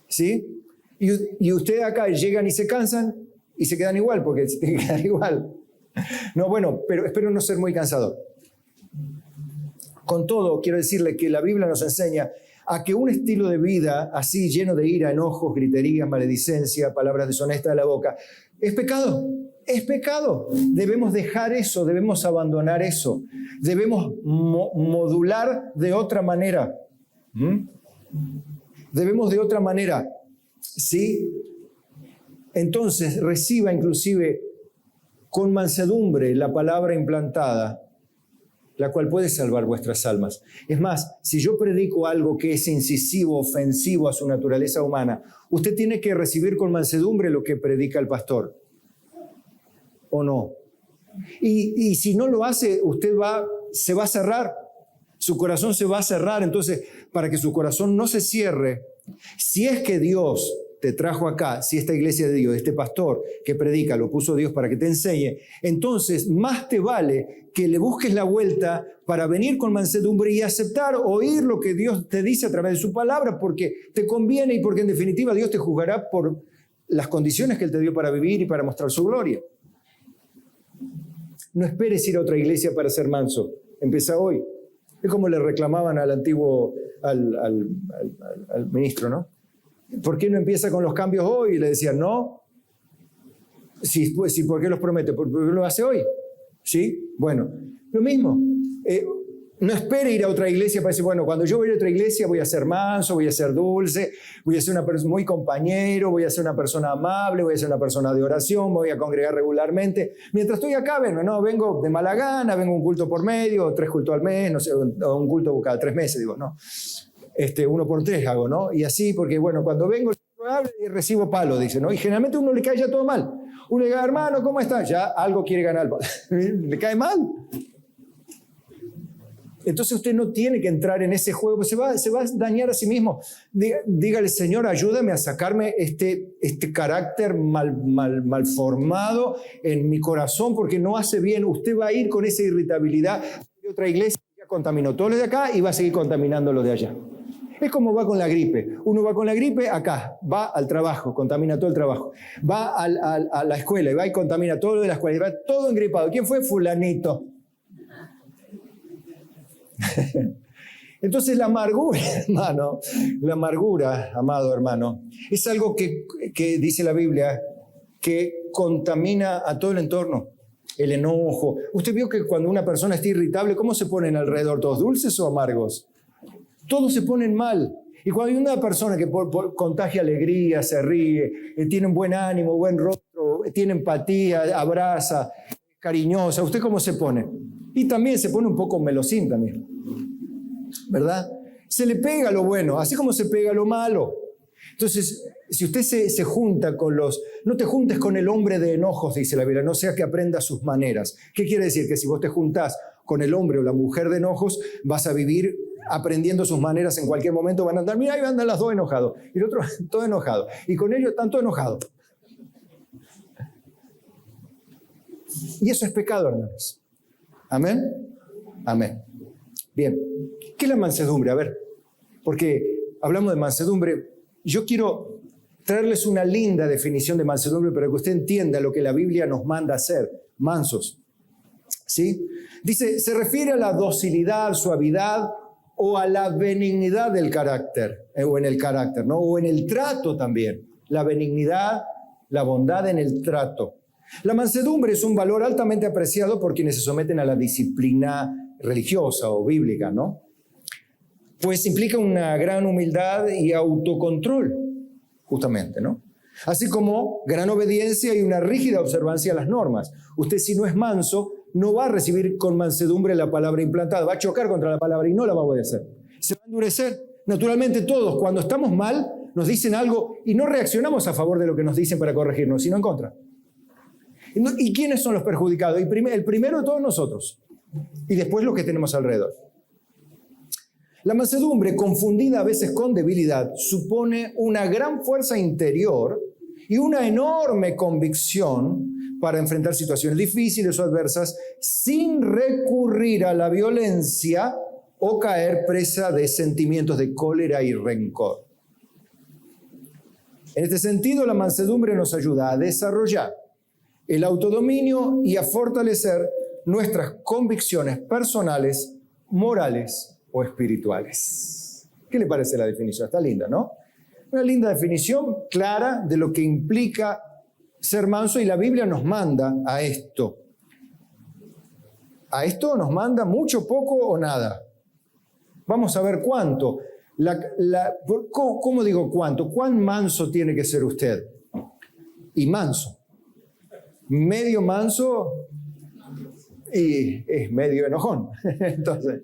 ¿Sí? Y usted acá llegan y se cansan y se quedan igual, porque se tienen que quedar igual. No, bueno, pero espero no ser muy cansado. Con todo, quiero decirle que la Biblia nos enseña a que un estilo de vida así, lleno de ira, enojos, gritería, maledicencia, palabras deshonestas de la boca, es pecado. Es pecado. Debemos dejar eso, debemos abandonar eso. Debemos modular de otra manera. Debemos de otra manera. ¿Sí? Entonces, reciba inclusive con mansedumbre la palabra implantada, la cual puede salvar vuestras almas. Es más, si yo predico algo que es incisivo, ofensivo a su naturaleza humana, usted tiene que recibir con mansedumbre lo que predica el pastor. ¿O no? Y si no lo hace, usted se va a cerrar. Su corazón se va a cerrar. Entonces, para que su corazón no se cierre, si es que Dios te trajo acá, si esta iglesia de Dios, este pastor que predica, lo puso Dios para que te enseñe, entonces más te vale que le busques la vuelta para venir con mansedumbre y aceptar, oír lo que Dios te dice a través de su palabra, porque te conviene y porque en definitiva Dios te juzgará por las condiciones que Él te dio para vivir y para mostrar su gloria. No esperes ir a otra iglesia para ser manso. Empieza hoy. Es como le reclamaban al antiguo, al ministro, ¿no? ¿Por qué no empieza con los cambios hoy? Y le decían, no. Sí, pues, sí, ¿por qué los promete? ¿Por qué lo hace hoy? ¿Sí? Bueno, lo mismo. No espere ir a otra iglesia para decir, bueno, cuando yo voy a otra iglesia voy a ser manso, voy a ser dulce, voy a ser una persona muy compañero, voy a ser una persona amable, voy a ser una persona de oración, voy a congregar regularmente. Mientras estoy acá, vengo de mala gana, vengo un culto por medio, 3 cultos al mes, no sé, un culto cada 3 meses, digo, no. 1 por 3 hago, ¿no? Y así, porque bueno, cuando vengo y recibo palo, dice, ¿no? Y generalmente uno le cae ya todo mal. Uno le dice, hermano, ¿cómo está? Ya algo quiere ganar. Le cae mal. Entonces usted no tiene que entrar en ese juego, se va a dañar a sí mismo. Dígale, Señor, ayúdame a sacarme este carácter mal formado en mi corazón, porque no hace bien. Usted va a ir con esa irritabilidad de otra iglesia, ya contaminó todos los de acá y va a seguir contaminando los de allá. Es como va con la gripe. Uno va con la gripe acá, va al trabajo, contamina todo el trabajo. Va a la escuela y va y contamina todo lo de la escuela. Y va todo engripado. ¿Quién fue? Fulanito. Entonces la amargura, hermano, la amargura, amado hermano, es algo que dice la Biblia, que contamina a todo el entorno. El enojo. Usted vio que cuando una persona está irritable, ¿cómo se ponen alrededor? ¿Todos dulces o amargos? Todos se ponen mal. Y cuando hay una persona que contagia alegría, se ríe, tiene un buen ánimo, buen rostro, tiene empatía, abraza, cariñosa, ¿usted cómo se pone? Y también se pone un poco melosín también, ¿verdad? Se le pega lo bueno, así como se pega lo malo. Entonces, si usted se junta con no te juntes con el hombre de enojos, dice la Biblia, no sea que aprenda sus maneras. ¿Qué quiere decir? Que si vos te juntás con el hombre o la mujer de enojos, vas a vivir aprendiendo sus maneras en cualquier momento, van a andar, mira, ahí andan las dos enojados, y el otro todo enojado, y con ellos están todos enojados. Y eso es pecado, hermanos. ¿Amén? Amén. Bien, ¿qué es la mansedumbre? A ver, porque hablamos de mansedumbre, yo quiero traerles una linda definición de mansedumbre para que usted entienda lo que la Biblia nos manda hacer, mansos. ¿Sí? Dice, se refiere a la docilidad, suavidad o a la benignidad del carácter, o en el carácter, ¿no? O en el trato también. La benignidad, la bondad en el trato. La mansedumbre es un valor altamente apreciado por quienes se someten a la disciplina religiosa o bíblica, ¿no? Pues implica una gran humildad y autocontrol, justamente, ¿no? Así como gran obediencia y una rígida observancia a las normas. Usted, si no es manso, no va a recibir con mansedumbre la palabra implantada, va a chocar contra la palabra y no la va a obedecer. Se va a endurecer. Naturalmente todos, cuando estamos mal, nos dicen algo y no reaccionamos a favor de lo que nos dicen para corregirnos, sino en contra. ¿Y quiénes son los perjudicados? El primero de todos nosotros. Y después los que tenemos alrededor. La mansedumbre, confundida a veces con debilidad, supone una gran fuerza interior y una enorme convicción para enfrentar situaciones difíciles o adversas sin recurrir a la violencia o caer presa de sentimientos de cólera y rencor. En este sentido, la mansedumbre nos ayuda a desarrollar el autodominio y a fortalecer nuestras convicciones personales, morales o espirituales. ¿Qué le parece la definición? Está linda, ¿no? Una linda definición clara de lo que implica ser manso, y la Biblia nos manda a esto. A esto nos manda mucho, poco o nada. Vamos a ver cuánto. ¿Cómo digo cuánto? ¿Cuán manso tiene que ser usted? Y manso. Medio manso y es medio enojón. Entonces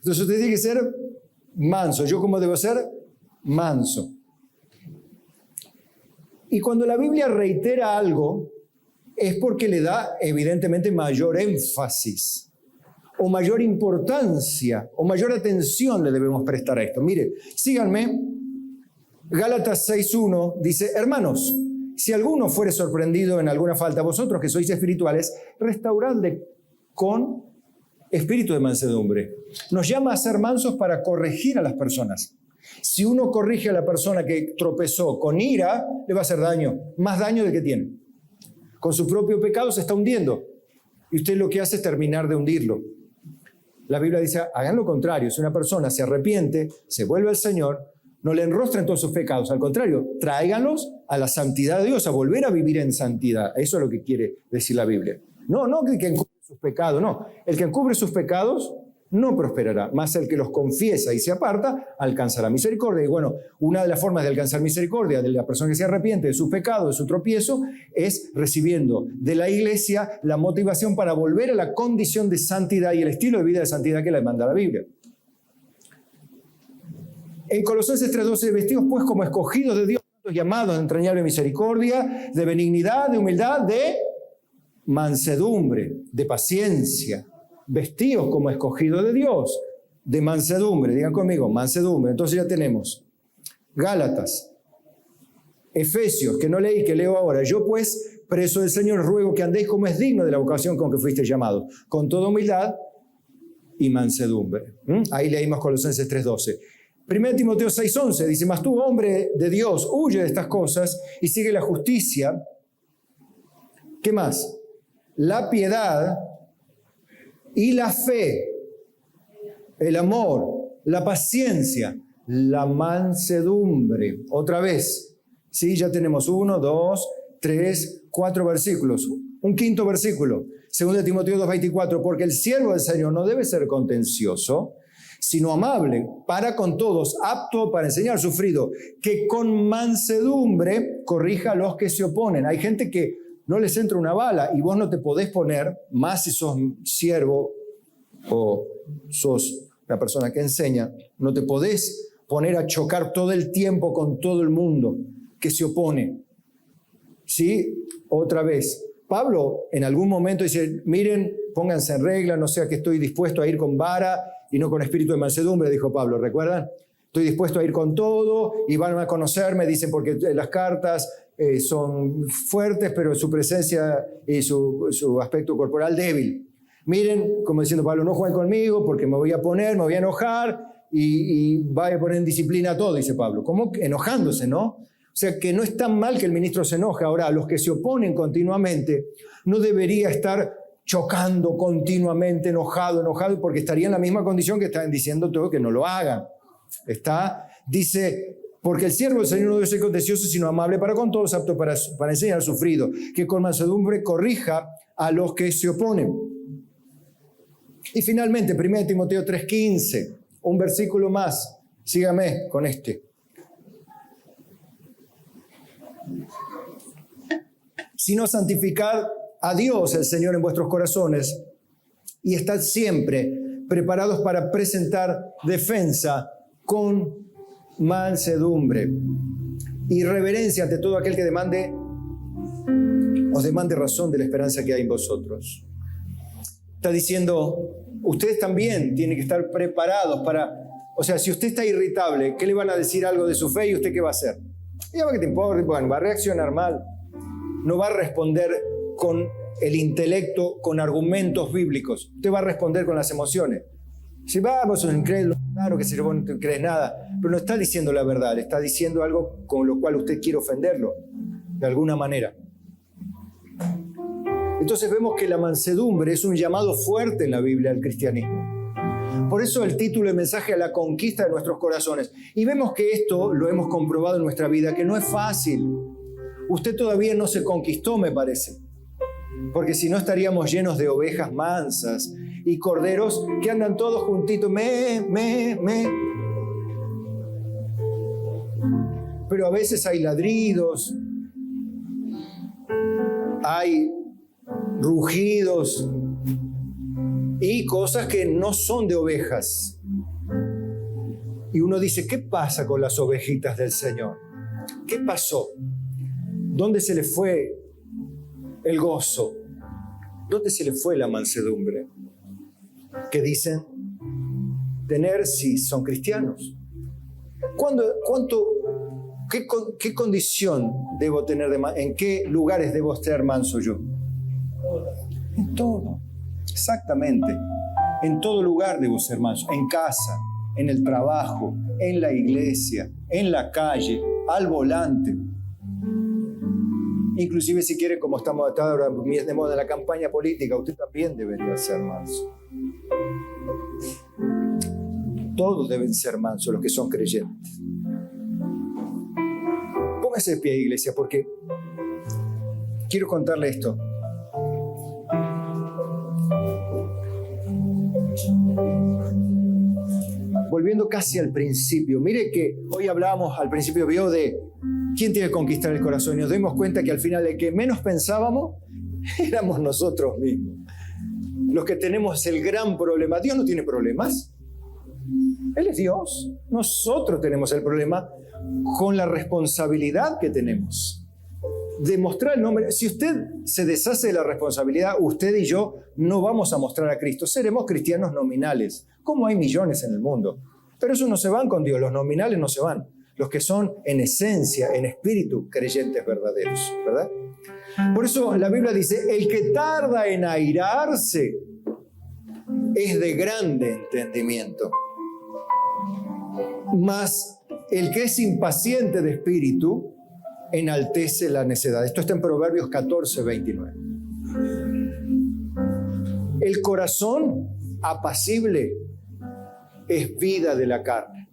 usted tiene que ser manso. ¿Yo cómo debo ser? Manso. Y cuando la Biblia reitera algo, es porque le da evidentemente mayor énfasis, o mayor importancia, o mayor atención le debemos prestar a esto. Mire, síganme. Gálatas 6:1 dice, hermanos, si alguno fuere sorprendido en alguna falta, vosotros que sois espirituales, restauradle con espíritu de mansedumbre. Nos llama a ser mansos para corregir a las personas. Si uno corrige a la persona que tropezó con ira, le va a hacer daño, más daño del que tiene. Con su propio pecado se está hundiendo. Y usted lo que hace es terminar de hundirlo. La Biblia dice, hagan lo contrario. Si una persona se arrepiente, se vuelve al Señor, no le enrostren todos sus pecados. Al contrario, tráiganlos a la santidad de Dios, a volver a vivir en santidad. Eso es lo que quiere decir la Biblia. No que encubre sus pecados, no. El que encubre sus pecados no prosperará, mas el que los confiesa y se aparta alcanzará misericordia. Y bueno, una de las formas de alcanzar misericordia de la persona que se arrepiente de su pecado, de su tropiezo, es recibiendo de la iglesia la motivación para volver a la condición de santidad y el estilo de vida de santidad que le manda la Biblia. En Colosenses 3:12, vestidos pues como escogidos de Dios, llamados de entrañable misericordia, de benignidad, de humildad, de mansedumbre, de paciencia, vestidos como escogidos de Dios, de mansedumbre, digan conmigo, mansedumbre. Entonces ya tenemos Gálatas, Efesios, que no leí, que leo ahora. Yo pues, preso del Señor, ruego que andéis como es digno de la vocación con que fuiste llamados, con toda humildad y mansedumbre. Ahí leímos Colosenses 3:12. 1 Timoteo 6:11 dice, mas tú, hombre de Dios, huye de estas cosas y sigue la justicia. ¿Qué más? La piedad y la fe, el amor, la paciencia, la mansedumbre. Otra vez, ¿sí? Ya tenemos 1, 2, 3, 4 versículos. Un quinto versículo, 2 Timoteo 2:24, porque el siervo del Señor no debe ser contencioso, sino amable, para con todos, apto para enseñar, sufrido, que con mansedumbre corrija a los que se oponen. Hay gente que no les entra una bala y vos no te podés poner, más si sos siervo o sos una persona que enseña, no te podés poner a chocar todo el tiempo con todo el mundo que se opone. ¿Sí? Otra vez, Pablo en algún momento dice, miren, pónganse en regla, no sea que estoy dispuesto a ir con vara y no con espíritu de mansedumbre, dijo Pablo, ¿recuerdan? Estoy dispuesto a ir con todo y van a conocerme, dicen, porque las cartas son fuertes, pero su presencia y su aspecto corporal débil. Miren, como diciendo Pablo, no jueguen conmigo porque me voy a poner, me voy a enojar y vaya a poner en disciplina todo, dice Pablo. ¿Cómo? Enojándose, ¿no? O sea, que no es tan mal que el ministro se enoje. Ahora, a los que se oponen continuamente, no debería estar chocando continuamente, enojado, porque estaría en la misma condición que están diciendo todo que no lo hagan. Dice, porque el siervo del Señor no debe ser contencioso, sino amable para con todos, apto para enseñar al sufrido, que con mansedumbre corrija a los que se oponen. Y finalmente, 1 Timoteo 3:15, un versículo más. Sígame con este. Sino santificad a Dios el Señor en vuestros corazones y estad siempre preparados para presentar defensa con mansedumbre y reverencia ante todo aquel que os demande razón de la esperanza que hay en vosotros. Está diciendo, ustedes también tienen que estar preparados para, o sea, si usted está irritable, ¿qué le van a decir algo de su fe y usted qué va a hacer? Ya va que te importa, bueno, va a reaccionar mal, no va a responder con el intelecto, con argumentos bíblicos, usted va a responder con las emociones. Si vos sos incrédulo, claro que si vos no te crees nada, pero no está diciendo la verdad, está diciendo algo con lo cual usted quiere ofenderlo, de alguna manera. Entonces vemos que la mansedumbre es un llamado fuerte en la Biblia al cristianismo. Por eso el título del mensaje, a la conquista de nuestros corazones. Y vemos que esto lo hemos comprobado en nuestra vida, que no es fácil. Usted todavía no se conquistó, me parece. Porque si no estaríamos llenos de ovejas mansas y corderos que andan todos juntitos, Pero a veces hay ladridos, hay rugidos y cosas que no son de ovejas. Y uno dice, ¿qué pasa con las ovejitas del Señor? ¿Qué pasó? ¿Dónde se le fue el gozo? ¿Dónde se le fue la mansedumbre? ¿Qué dicen tener si son cristianos? ¿Qué condición debo tener en qué lugares debo estar manso yo? En todo, exactamente. En todo lugar debo ser manso. En casa, en el trabajo, en la iglesia, en la calle, al volante. Inclusive si quiere, como estamos ahora de moda en la campaña política, usted también debería ser manso. Todos deben ser mansos los que son creyentes. Póngase de pie, iglesia, porque quiero contarle esto. volviendo casi al principio, mire que hoy hablábamos al principio, vio de quién tiene que conquistar el corazón y nos dimos cuenta que al final el que menos pensábamos éramos nosotros mismos. Los que tenemos el gran problema. Dios no tiene problemas. Él es Dios. Nosotros tenemos el problema con la responsabilidad que tenemos. Demostrar el nombre. Si usted se deshace de la responsabilidad, usted y yo no vamos a mostrar a Cristo. Seremos cristianos nominales, como hay millones en el mundo. Pero esos no se van con Dios. Los nominales no se van. Los que son en esencia, en espíritu, creyentes verdaderos, ¿verdad? Por eso la Biblia dice, el que tarda en airarse es de grande entendimiento. Mas el que es impaciente de espíritu enaltece la necedad. Esto está en Proverbios 14, 29. El corazón apacible es vida de la carne.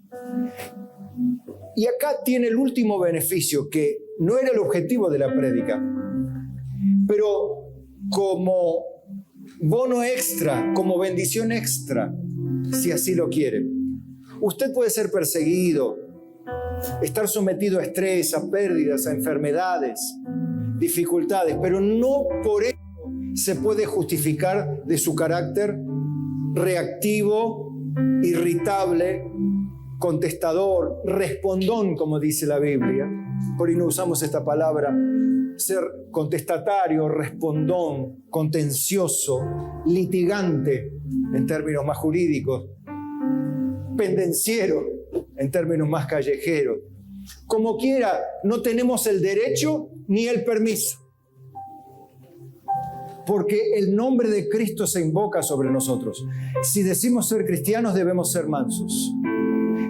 Y acá tiene el último beneficio, que no era el objetivo de la prédica, pero como bono extra, como bendición extra, si así lo quiere. Usted puede ser perseguido, estar sometido a estrés, a pérdidas, a enfermedades, dificultades, pero no por eso se puede justificar de su carácter reactivo, irritable, contestador, respondón, como dice la Biblia. Por ahí no usamos esta palabra. Ser contestatario, respondón, contencioso, litigante, en términos más jurídicos, pendenciero, en términos más callejeros. Como quiera, no tenemos el derecho ni el permiso, porque el nombre de Cristo se invoca sobre nosotros. Si decimos ser cristianos, debemos ser mansos.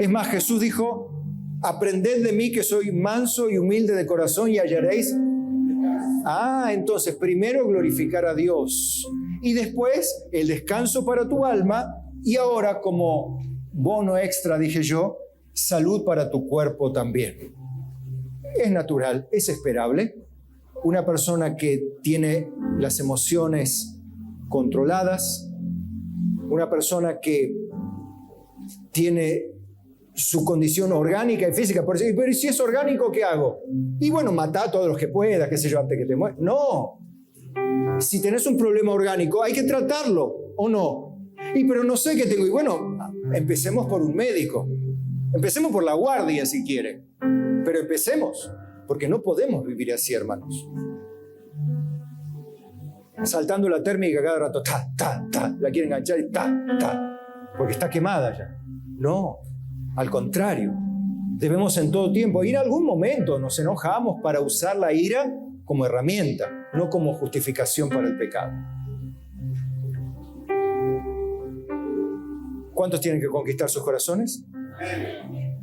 Es más, Jesús dijo, aprended de mí que soy manso y humilde de corazón y hallaréis. Entonces, primero glorificar a Dios y después el descanso para tu alma y ahora, como bono extra, dije yo, salud para tu cuerpo también. Es natural, es esperable. Una persona que tiene las emociones controladas, una persona que tiene su condición orgánica y física, por decir, pero si es orgánico, ¿qué hago? Y bueno, mata a todos los que puedas, qué sé yo, antes que te mueras. No. Si tenés un problema orgánico, hay que tratarlo, ¿o no? Pero no sé qué tengo. Y bueno, empecemos por un médico. Empecemos por la guardia, si quiere. Pero empecemos, porque no podemos vivir así, hermanos. Saltando la térmica cada rato, la quiere enganchar y porque está quemada ya. No. Al contrario, debemos en todo tiempo, y en algún momento nos enojamos para usar la ira como herramienta, no como justificación para el pecado. ¿Cuántos tienen que conquistar sus corazones?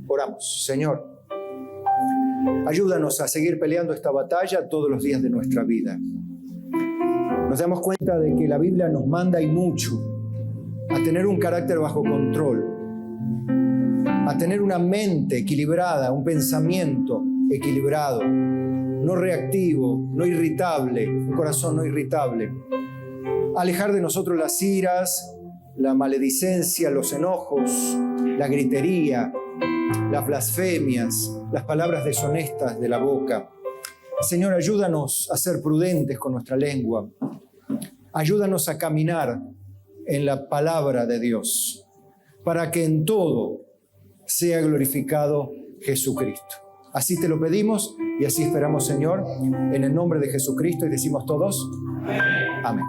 Oramos. Señor, ayúdanos a seguir peleando esta batalla todos los días de nuestra vida. Nos damos cuenta de que la Biblia nos manda y mucho a tener un carácter bajo control, a tener una mente equilibrada, un pensamiento equilibrado, no reactivo, no irritable, un corazón no irritable. Alejar de nosotros las iras, la maledicencia, los enojos, la gritería, las blasfemias, las palabras deshonestas de la boca. Señor, ayúdanos a ser prudentes con nuestra lengua. Ayúdanos a caminar en la palabra de Dios, para que en todo sea glorificado Jesucristo. Así te lo pedimos y así esperamos, Señor, en el nombre de Jesucristo, y decimos todos, amén.